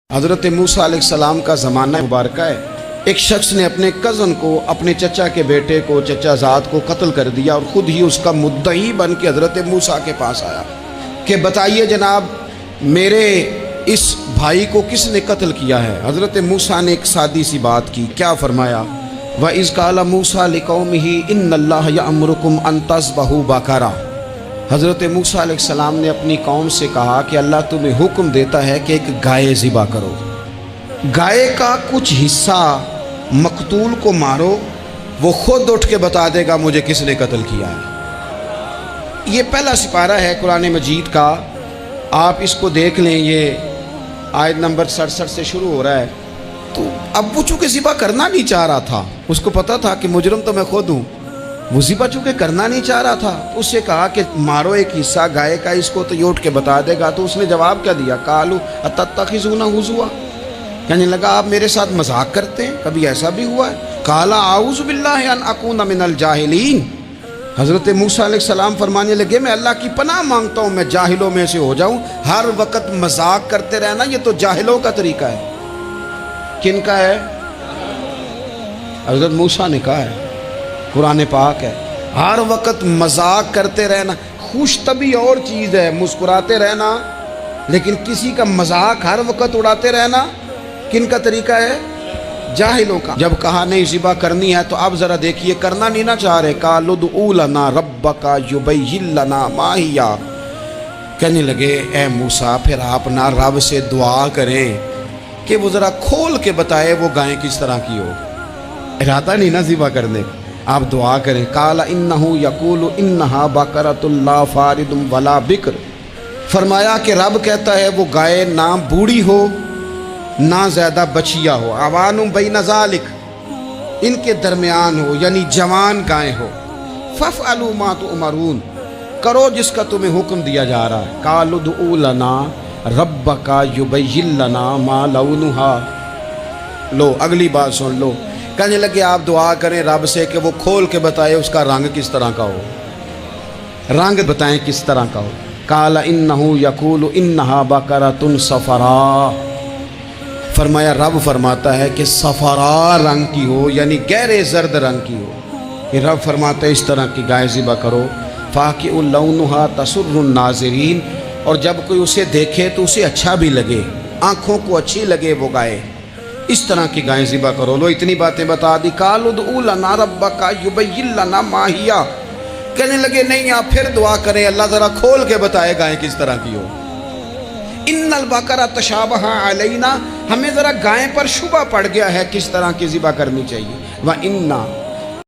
حضرت موسیٰ علیہ السلام کا زمانہ مبارکہ ہے۔ ایک شخص نے اپنے کزن کو، اپنے چچا کے بیٹے کو، چچا زاد کو قتل کر دیا اور خود ہی اس کا مدعی بن کے حضرت موسیٰ کے پاس آیا کہ بتائیے جناب میرے اس بھائی کو کس نے قتل کیا ہے؟ حضرت موسیٰ نے ایک سادی سی بات کی، کیا فرمایا؟ وَإِذْ قَالَ مُوسَىٰ لِقَوْمِهِ إِنَّ اللَّهَ يَأْمُرُكُمْ أَن تَذْبَحُوا بَقَرَةً۔ حضرت موسیٰ علیہ السلام نے اپنی قوم سے کہا کہ اللہ تمہیں حکم دیتا ہے کہ ایک گائے ذبح کرو، گائے کا کچھ حصہ مقتول کو مارو، وہ خود اٹھ کے بتا دے گا مجھے کس نے قتل کیا ہے۔ یہ پہلا سپارہ ہے قرآن مجید کا، آپ اس کو دیکھ لیں، یہ آیت نمبر 67 سے شروع ہو رہا ہے۔ تو اب وہ چونکہ ذبح کرنا نہیں چاہ رہا تھا، اس کو پتا تھا کہ مجرم تو میں خود ہوں، وہ ذبح چونکہ کرنا نہیں چاہ رہا تھا، اس سے کہا کہ مارو ایک حصہ گائے کا، اس کو تو یہ اٹھ کے بتا دے گا۔ تو اس نے جواب کیا دیا؟ قالوا اتتخذون ہزوا، کہنے لگا آپ میرے ساتھ مذاق کرتے ہیں، کبھی ایسا بھی ہوا ہے؟ قال اعوذ باللہ ان اکون من الجاہلین۔ حضرت موسیٰ علیہ السلام فرمانے لگے میں اللہ کی پناہ مانگتا ہوں میں جاہلوں میں سے ہو جاؤں۔ ہر وقت مذاق کرتے رہنا یہ تو جاہلوں کا طریقہ ہے۔ کن کا ہے؟ حضرت موسیٰ نے کہا ہے، قرآن پاک ہے، ہر وقت مذاق کرتے رہنا۔ خوش طبعی اور چیز ہے، مسکراتے رہنا، لیکن کسی کا مذاق ہر وقت اڑاتے رہنا کن کا طریقہ ہے؟ جاہلوں کا۔ جب کہا نہیں ذبح کرنی ہے تو اب ذرا دیکھیے کرنا نہیں نہ چاہ رہے، قالوا ادع لنا ربک یبین لنا ما ہی، کہنے لگے اے موسیٰ پھر آپ نہ رب سے دعا کریں کہ وہ ذرا کھول کے بتائے وہ گائیں کس طرح کی ہو، ارادہ نہیں نہ ذبح کرنے کا، آپ دعا کریں۔ قال انہ یقول انہا بقرۃ لا فارض ولا بکر، فرمایا کہ رب کہتا ہے وہ گائے نہ بوڑھی ہو نہ زیادہ بچیا ہو، عوان بین ذالک، ان کے درمیان ہو، یعنی جوان گائے ہو۔ فافعلوا ما تؤمرون، کرو جس کا تمہیں حکم دیا جا رہا ہے۔ قالوا ادع لنا ربک یبین لنا ما لونھا، لو اگلی بات سن لو، کہنے لگے آپ دعا کریں رب سے کہ وہ کھول کے بتائے اس کا رنگ کس طرح کا ہو، رنگ بتائیں کس طرح کا ہو۔ قال انہ یقول انہا بقرۃ صفراء، فرمایا رب فرماتا ہے کہ صفراء رنگ کی ہو، یعنی گہرے زرد رنگ کی ہو۔ یہ رب فرماتا ہے اس طرح کی گائے ذبح کرو۔ فاقع لونھا تسر الناظرین، اور جب کوئی اسے دیکھے تو اسے اچھا بھی لگے، آنکھوں کو اچھی لگے وہ گائے، اس طرح کی گائیں ذبح کرو۔ لو اتنی باتیں بتا دی۔ قالوا ادع لنا ربک یبین لنا ما ہی، کہنے لگے نہیں آپ پھر دعا کریں اللہ ذرا کھول کے بتائے گائیں کس طرح کی ہو۔ ان البقرہ تشابہ علینا، ہمیں ذرا گائیں پر شبہ پڑ گیا ہے کس طرح کی ذبح کرنی چاہیے۔ وَإِنَّا